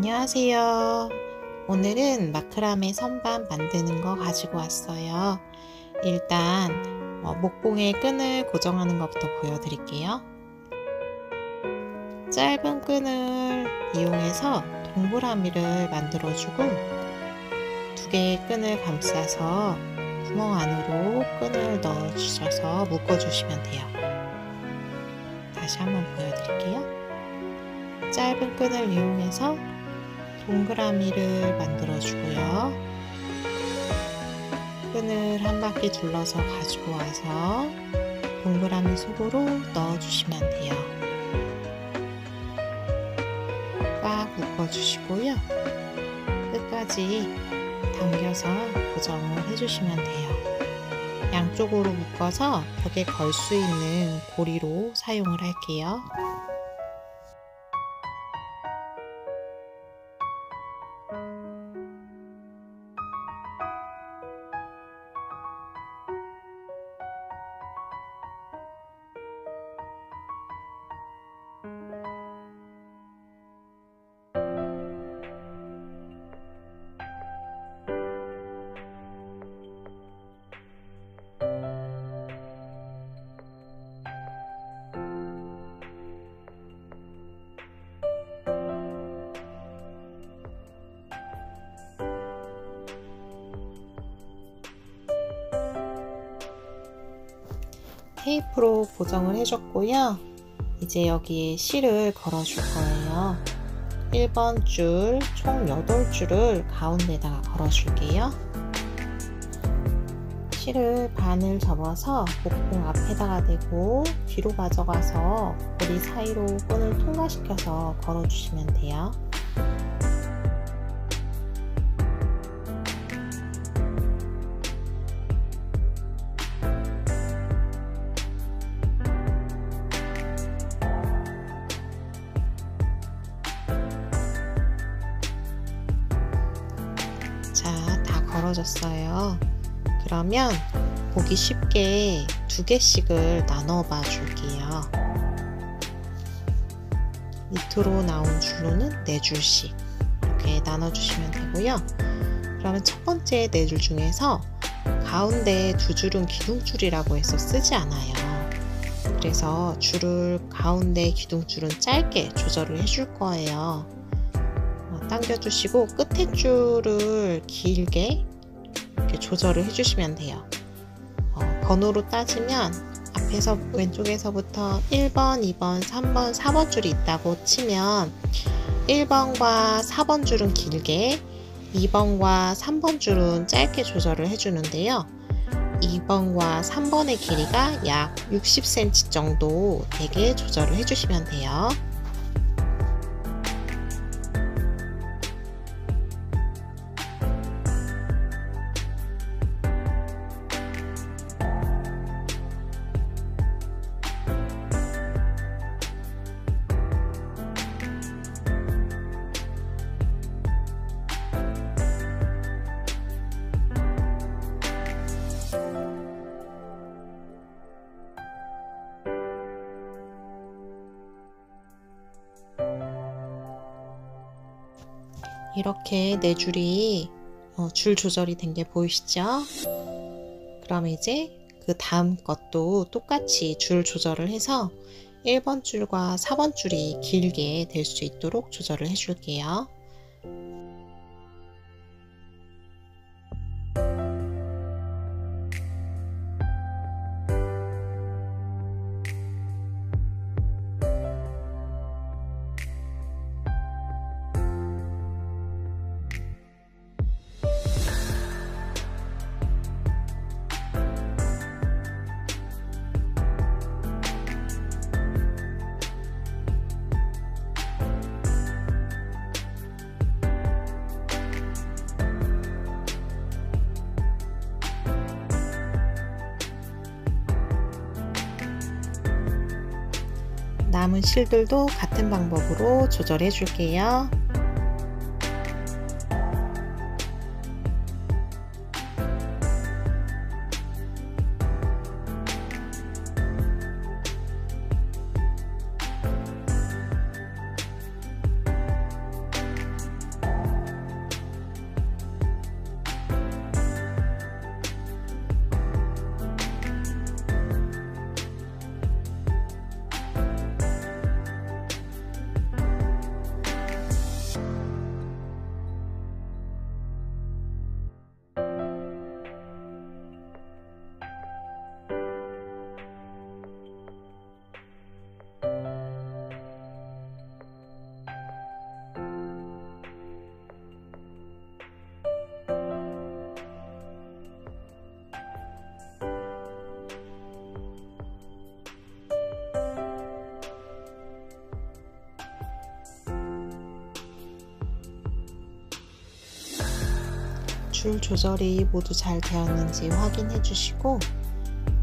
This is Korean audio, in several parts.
안녕하세요. 오늘은 마크라메 선반 만드는 거 가지고 왔어요. 일단 목공의 끈을 고정하는 것부터 보여드릴게요. 짧은 끈을 이용해서 동그라미를 만들어주고 두 개의 끈을 감싸서 구멍 안으로 끈을 넣어주셔서 묶어주시면 돼요. 다시 한번 보여드릴게요. 짧은 끈을 이용해서 동그라미를 만들어 주고요. 끈을 한 바퀴 둘러서 가지고 와서 동그라미 속으로 넣어 주시면 돼요. 꽉 묶어 주시고요. 끝까지 당겨서 고정을 해 주시면 돼요. 양쪽으로 묶어서 벽에 걸 수 있는 고리로 사용을 할게요. 테이프로 고정을 해줬고요. 이제 여기에 실을 걸어 줄 거예요. 1번 줄 총 8줄을 가운데다가 걸어 줄게요. 실을 반을 접어서 목공 앞에다가 대고 뒤로 가져가서 고리 사이로 끈을 통과시켜서 걸어 주시면 돼요. 자, 다 걸어졌어요. 그러면 보기 쉽게 두 개씩을 나눠 봐 줄게요. 밑으로 나온 줄로는 4줄씩 이렇게 나눠 주시면 되고요. 그러면 첫 번째 4줄 중에서 가운데 2줄은 기둥줄이라고 해서 쓰지 않아요. 그래서 줄을 가운데 기둥줄은 짧게 조절을 해 줄 거예요. 당겨주시고 끝에 줄을 길게 이렇게 조절을 해주시면 돼요. 번호로 따지면 앞에서 왼쪽에서부터 1번, 2번, 3번, 4번 줄이 있다고 치면 1번과 4번 줄은 길게, 2번과 3번 줄은 짧게 조절을 해주는데요. 2번과 3번의 길이가 약 60cm 정도 되게 조절을 해주시면 돼요. 이렇게 4줄이 줄 조절이 된 게 보이시죠? 그럼 이제 그 다음 것도 똑같이 줄 조절을 해서 1번 줄과 4번 줄이 길게 될 수 있도록 조절을 해 줄게요. 남은 실들도 같은 방법으로 조절해 줄게요. 줄 조절이 모두 잘 되었는지 확인해 주시고,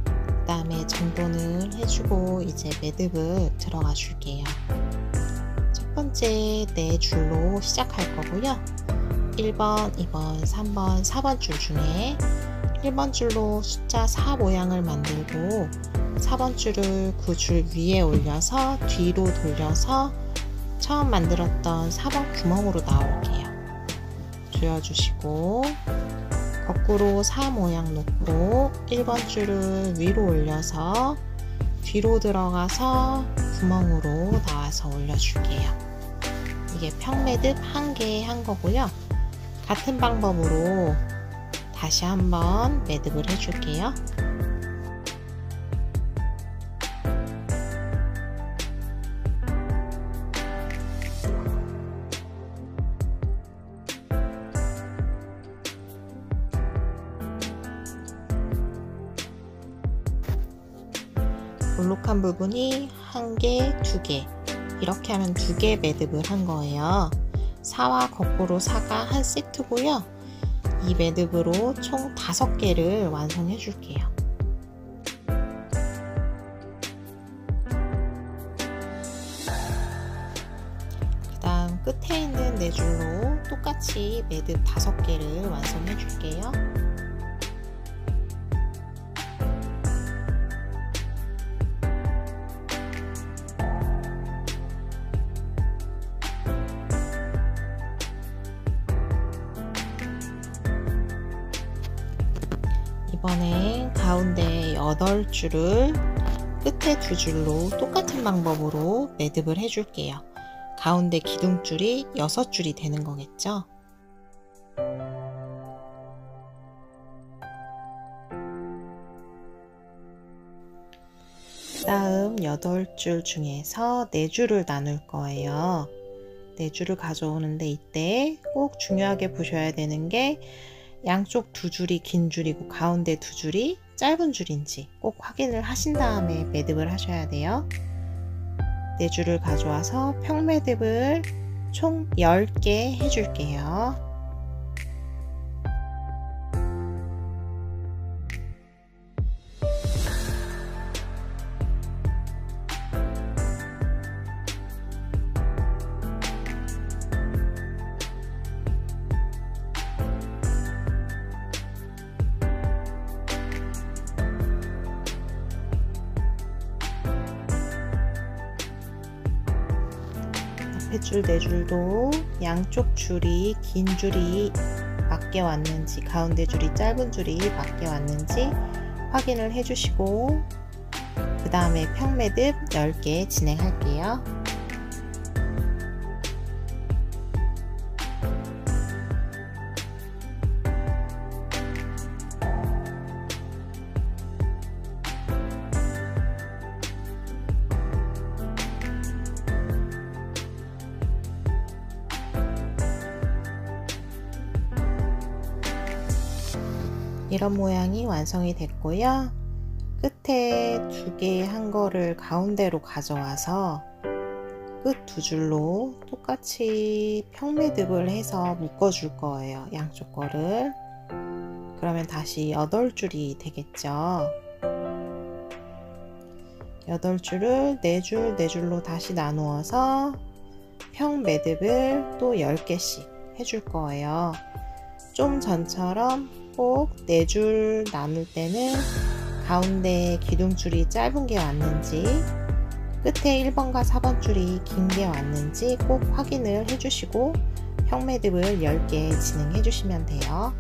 그 다음에 정돈을 해주고 이제 매듭을 들어가 줄게요. 첫 번째 네 줄로 시작할 거고요. 1번, 2번, 3번, 4번 줄 중에 1번 줄로 숫자 4 모양을 만들고 4번 줄을 그 줄 위에 올려서 뒤로 돌려서 처음 만들었던 4번 구멍으로 나올게요. 조여주시고 거꾸로 4 모양 놓고 1번 줄을 위로 올려서 뒤로 들어가서 구멍으로 나와서 올려줄게요. 이게 평매듭 1개 한 거고요. 같은 방법으로 다시 한번 매듭을 해줄게요. 볼록한 부분이 1개, 2개 이렇게 하면 2개 매듭을 한 거예요. 4와 거꾸로 4가 한 세트고요. 이 매듭으로 총 5개를 완성해 줄게요. 그 다음 끝에 있는 4줄로 똑같이 매듭 5개를 완성해 줄게요. 이번엔 가운데 8줄을 끝에 2줄로 똑같은 방법으로 매듭을 해줄게요. 가운데 기둥줄이 6줄이 되는 거겠죠? 다음 8줄 중에서 4줄을 나눌 거예요. 4줄을 가져오는데 이때 꼭 중요하게 보셔야 되는 게 양쪽 2줄이 긴 줄이고 가운데 2줄이 짧은 줄인지 꼭 확인을 하신 다음에 매듭을 하셔야 돼요. 4줄을 가져와서 평매듭을 총 10개 해줄게요. 앞줄 4줄도 양쪽 줄이 긴 줄이 맞게 왔는지 가운데 줄이 짧은 줄이 맞게 왔는지 확인을 해주시고 그 다음에 평매듭 10개 진행할게요. 이런 모양이 완성이 됐고요. 끝에 2개 한 거를 가운데로 가져와서 끝 2줄로 똑같이 평매듭을 해서 묶어 줄 거예요. 양쪽 거를. 그러면 다시 8줄이 되겠죠. 8줄을 4줄 4줄로 다시 나누어서 평매듭을 또 10개씩 해줄 거예요. 좀 전처럼 꼭 4줄 나눌 때는 가운데 기둥줄이 짧은 게 왔는지 끝에 1번과 4번 줄이 긴 게 왔는지 꼭 확인을 해주시고 평매듭을 10개 진행해 주시면 돼요.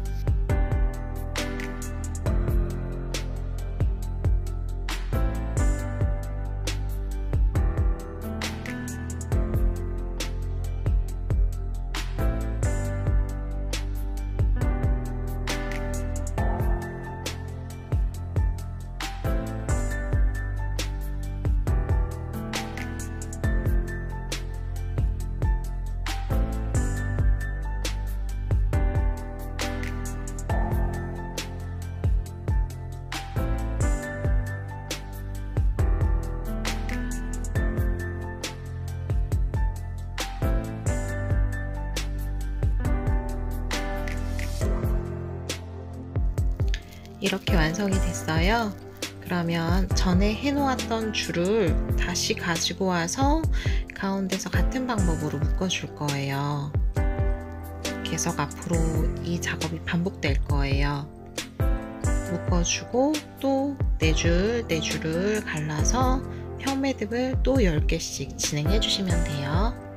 이렇게 완성이 됐어요. 그러면 전에 해놓았던 줄을 다시 가지고 와서 가운데서 같은 방법으로 묶어줄 거예요. 계속 앞으로 이 작업이 반복될 거예요. 묶어주고 또 4줄을 갈라서 편 매듭을 또 10개씩 진행해 주시면 돼요.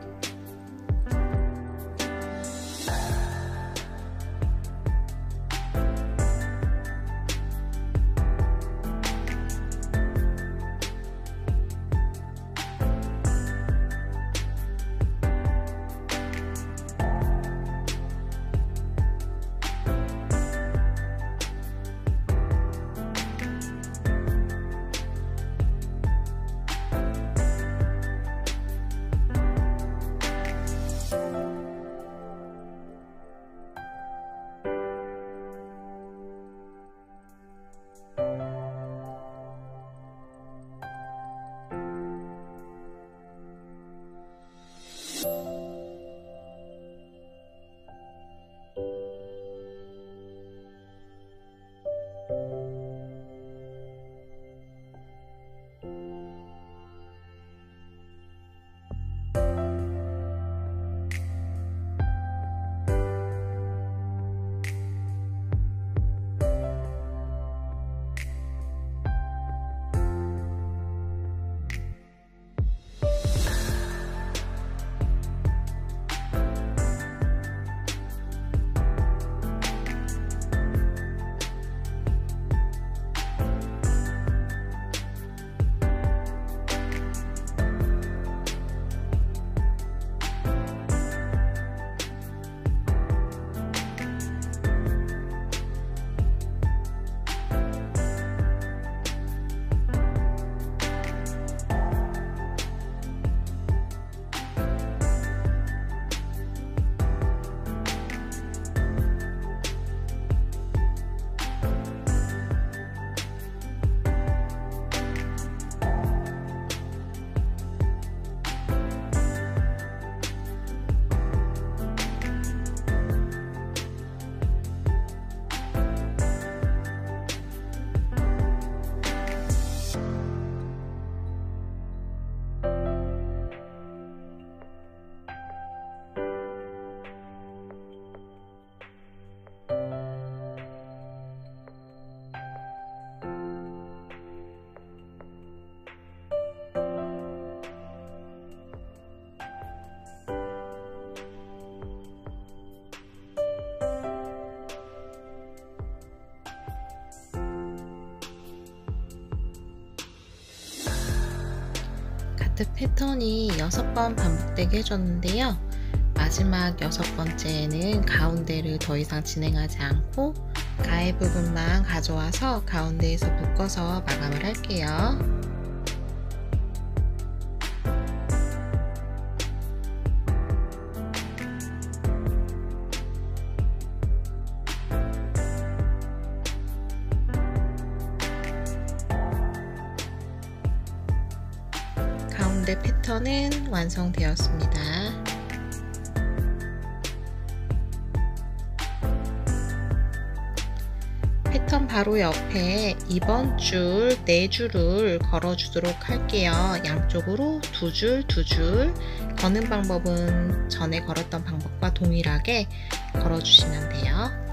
가트 패턴이 6번 반복되게 해줬는데요. 마지막 6번째에는 가운데를 더 이상 진행하지 않고 가해 부분만 가져와서 가운데에서 묶어서 마감을 할게요. 가운데 패턴은 완성되었습니다. 패턴 바로 옆에 이번 줄 4줄을 걸어 주도록 할게요. 양쪽으로 2줄 2줄 거는 방법은 전에 걸었던 방법과 동일하게 걸어 주시면 돼요.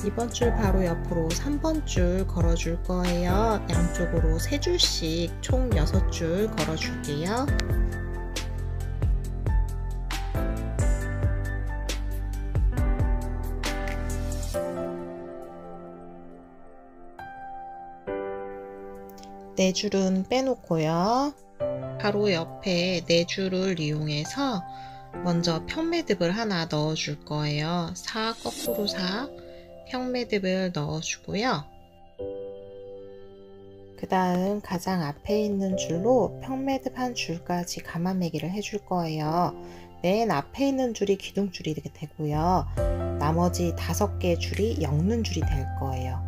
이번 줄 바로 옆으로 3번 줄 걸어 줄 거예요. 양쪽으로 3줄씩 총 6줄 걸어 줄게요. 네 줄은 빼놓고요. 바로 옆에 네 줄을 이용해서 먼저 평매듭을 하나 넣어 줄 거예요. 4 거꾸로 4 평매듭을 넣어 주고요. 그 다음 가장 앞에 있는 줄로 평매듭 한 줄까지 감아매기를 해줄 거예요. 맨 앞에 있는 줄이 기둥줄이 되고요. 나머지 5개 줄이 엮는 줄이 될 거예요.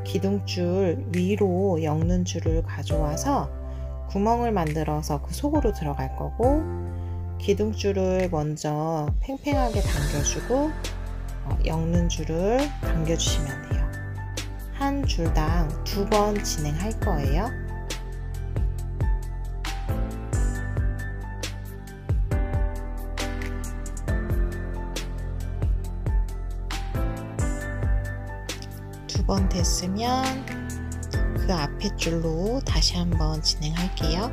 기둥줄 위로 엮는 줄을 가져와서 구멍을 만들어서 그 속으로 들어갈 거고, 기둥줄을 먼저 팽팽하게 당겨주고 엮는 줄을 당겨주시면 돼요. 한 줄당 2번 진행할 거예요. 두 번 됐으면 그 앞에 줄로 다시 한번 진행할게요.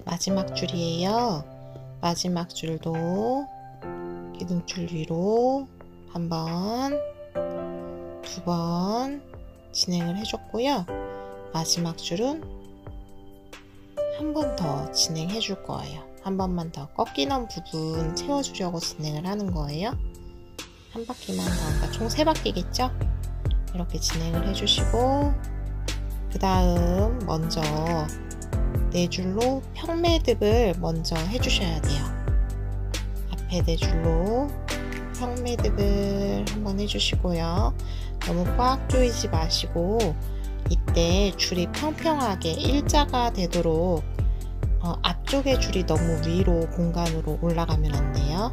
마지막 줄이에요. 마지막 줄도 기둥줄 위로 한 번, 2번 진행을 해줬고요. 마지막 줄은 한 번 더 진행해 줄 거예요. 한 번만 더 꺾이는 부분 채워주려고 진행을 하는 거예요. 한 바퀴만 더, 그러니까 총 3바퀴겠죠? 이렇게 진행을 해주시고, 그 다음 먼저 네 줄로 평매듭을 먼저 해주셔야 돼요. 앞에 네 줄로 평매듭을 한번 해주시고요. 너무 꽉 조이지 마시고 이때 줄이 평평하게 일자가 되도록 앞쪽의 줄이 너무 위로 공간으로 올라가면 안 돼요.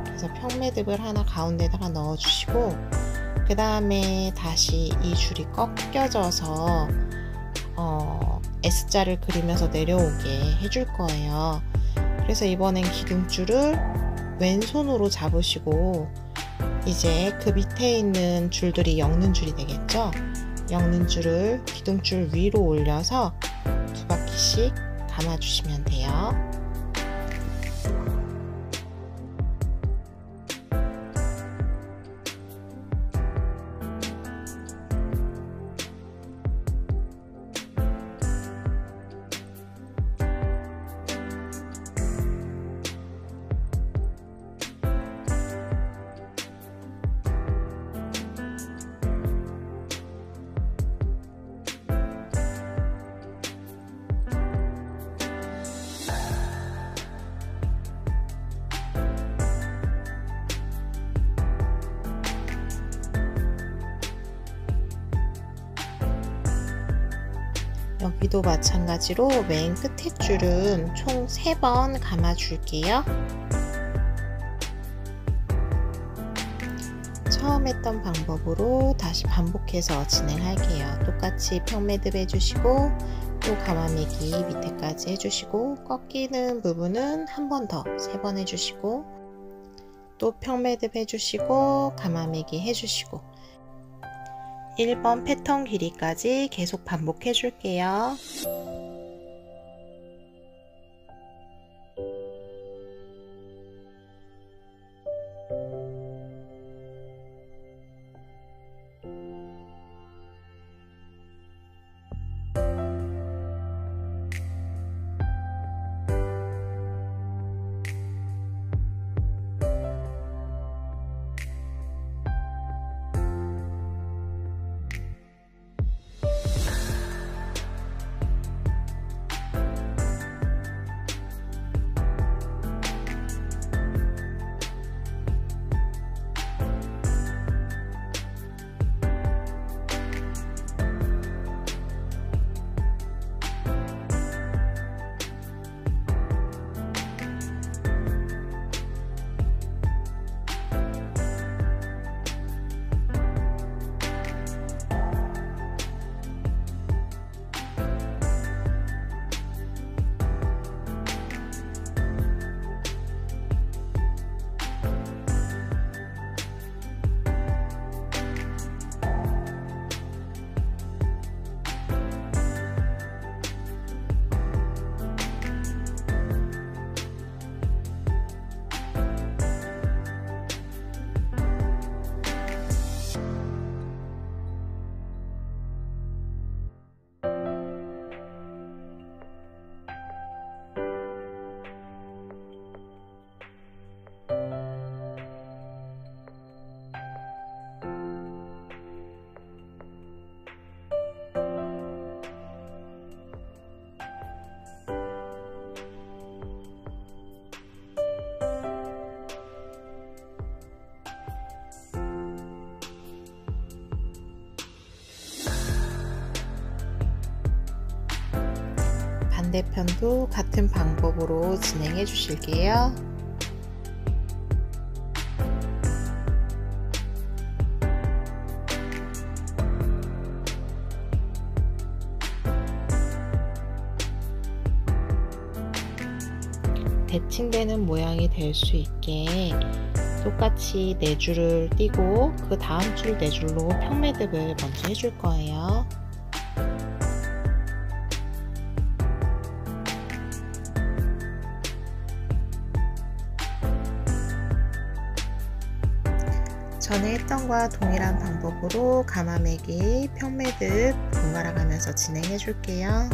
그래서 평매듭을 하나 가운데다가 넣어주시고, 그 다음에 다시 이 줄이 꺾여져서 S자를 그리면서 내려오게 해줄 거예요. 그래서 이번엔 기둥줄을 왼손으로 잡으시고, 이제 그 밑에 있는 줄들이 엮는 줄이 되겠죠? 엮는 줄을 기둥줄 위로 올려서 2바퀴씩 감아주시면 돼요. 여기도 마찬가지로 맨 끝에 줄은 총 3번 감아 줄게요. 처음 했던 방법으로 다시 반복해서 진행할게요. 똑같이 평매듭 해주시고, 또 감아매기 밑에까지 해주시고, 꺾이는 부분은 한 번 더 3번 해주시고, 또 평매듭 해주시고, 감아매기 해주시고, 1번 패턴 길이까지 계속 반복해 줄게요. 반대편도 같은 방법으로 진행해 주실게요. 대칭되는 모양이 될 수 있게 똑같이 4줄을 띄고 그 다음 줄 4줄로 평매듭을 먼저 해줄 거예요. 전에 했던 것과 동일한 방법으로 가마매기, 평매듭 번갈아 가면서 진행해 줄게요.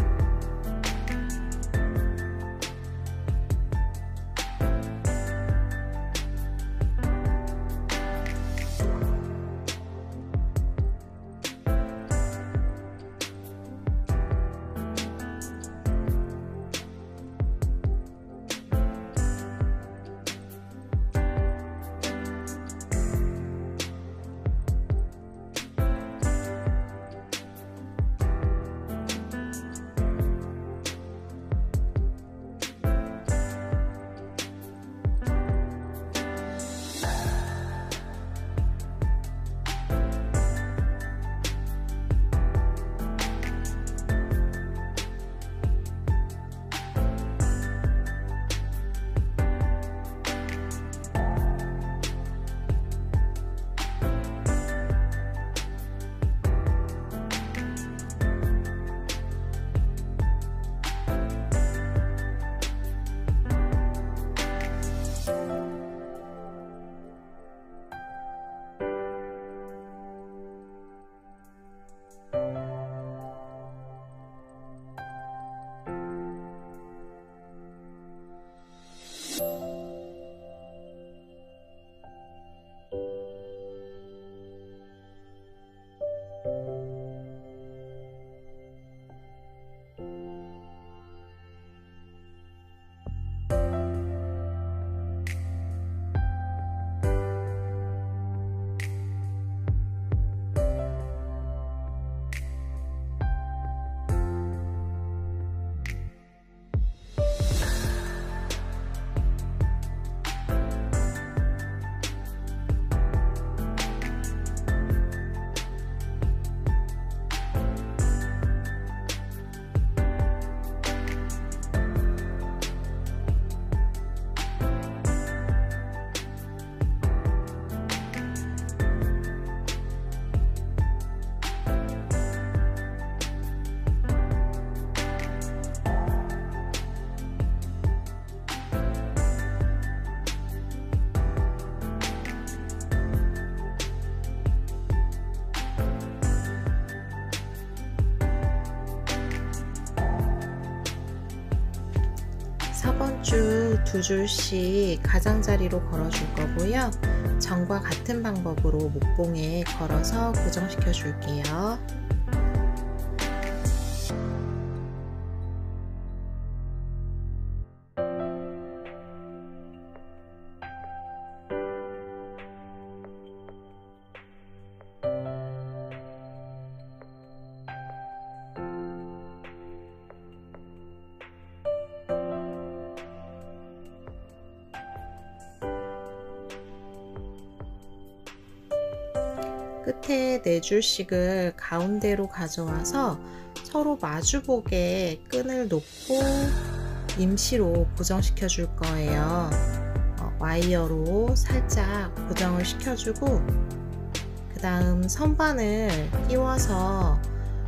줄 2줄씩 가장자리로 걸어줄 거고요. 전과 같은 방법으로 목봉에 걸어서 고정시켜 줄게요. 끝에 4줄씩을 가운데로 가져와서 서로 마주보게 끈을 놓고 임시로 고정시켜 줄 거예요. 와이어로 살짝 고정을 시켜주고 그 다음 선반을 띄워서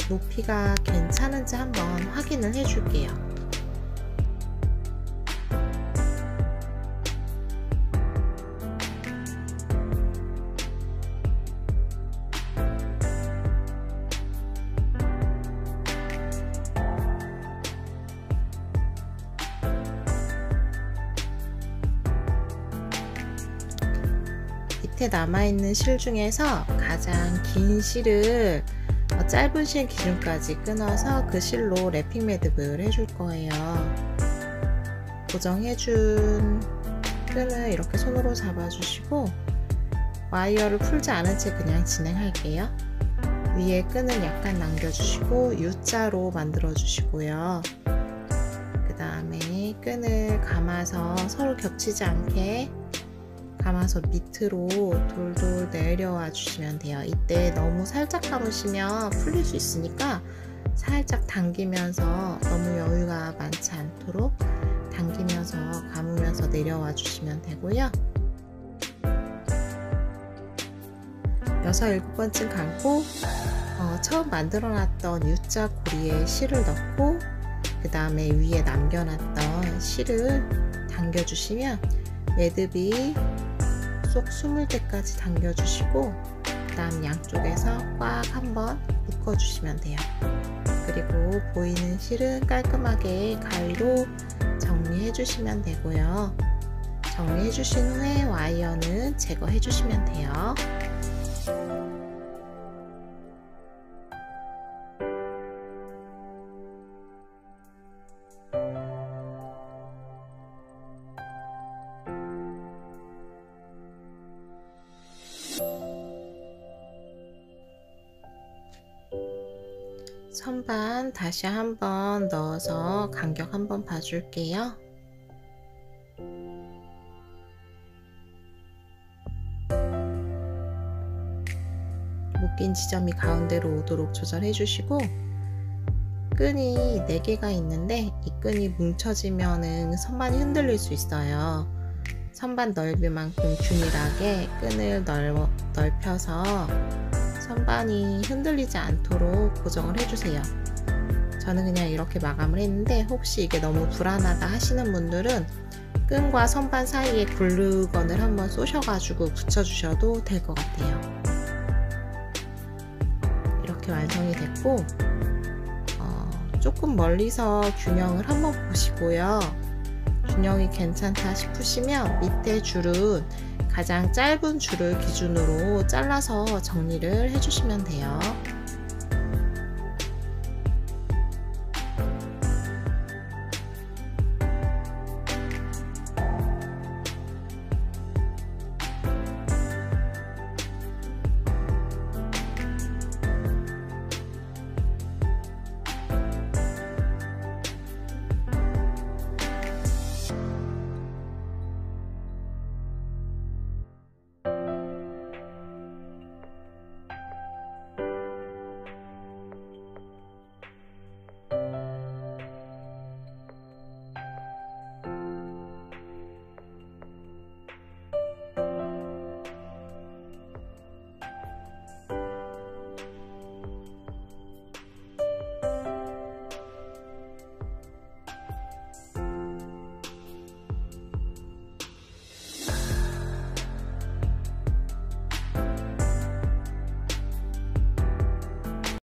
높이가 괜찮은지 한번 확인을 해 줄게요. 밑에 남아있는 실 중에서 가장 긴 실을 짧은 실 기준까지 끊어서 그 실로 랩핑 매듭을 해줄 거예요. 고정해준 끈을 이렇게 손으로 잡아주시고 와이어를 풀지 않은 채 그냥 진행할게요. 위에 끈을 약간 남겨주시고 U자로 만들어 주시고요. 끈을 감아서 서로 겹치지 않게 감아서 밑으로 돌돌 내려와 주시면 돼요. 이때 너무 살짝 감으시면 풀릴 수 있으니까 살짝 당기면서 너무 여유가 많지 않도록 당기면서 감으면서 내려와 주시면 되고요. 6, 7번쯤 감고 처음 만들어 놨던 U자 고리에 실을 넣고 그 다음에 위에 남겨놨던 실을 당겨주시면 매듭이 쏙 숨을 때까지 당겨주시고 그 다음 양쪽에서 꽉 한번 묶어주시면 돼요. 그리고 보이는 실은 깔끔하게 가위로 정리해 주시면 되고요. 정리해 주신 후에 와이어는 제거해 주시면 돼요. 선반 다시 한번 넣어서 간격 한번 봐줄게요. 묶인 지점이 가운데로 오도록 조절해 주시고 끈이 4개가 있는데 이 끈이 뭉쳐지면은 선반이 흔들릴 수 있어요. 선반 넓이만큼 균일하게 끈을 넓혀서 선반이 흔들리지 않도록 고정을 해주세요. 저는 그냥 이렇게 마감을 했는데 혹시 이게 너무 불안하다 하시는 분들은 끈과 선반 사이에 글루건을 한번 쏘셔가지고 붙여주셔도 될 것 같아요. 이렇게 완성이 됐고 조금 멀리서 균형을 한번 보시고요. 균형이 괜찮다 싶으시면 밑에 줄은 가장 짧은 줄을 기준으로 잘라서 정리를 해주시면 돼요.